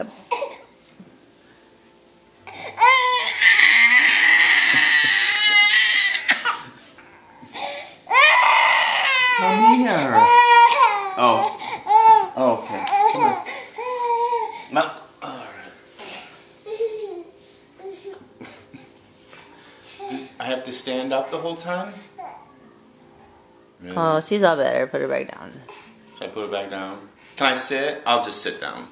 up. Come here. Oh. Oh, okay. Come on. No. Alright. I have to stand up the whole time? Really? Oh, she's all better. Put her back down. Should I put it back down? Can I sit? I'll just sit down.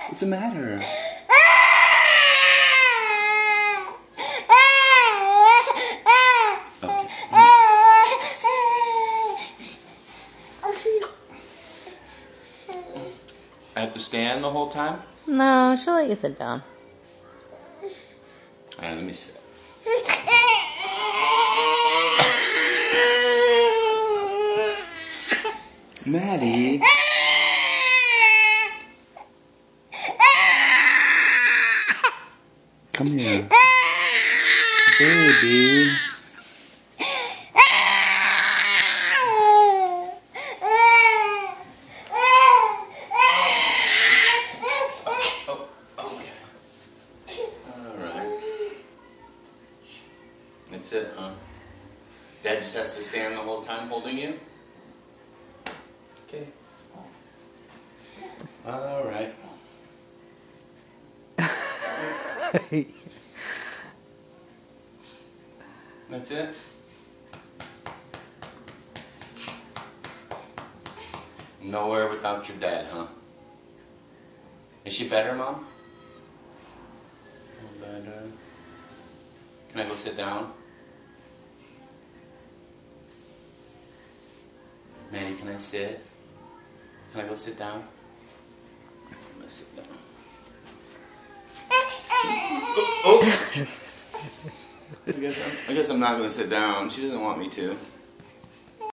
What's the matter? I have to stand the whole time? No, she'll let you sit down. Alright, let me sit. Maddie. Come here. Baby. Oh, okay. Alright. That's it, huh? Dad just has to stand the whole time holding you? Okay. Alright. That's it? Nowhere without your dad, huh? Is she better, Mom? Better. Can I go sit down? Maddie, can I sit? Can I go sit down? I'm gonna sit down. Oh! I guess I'm not gonna sit down. She doesn't want me to.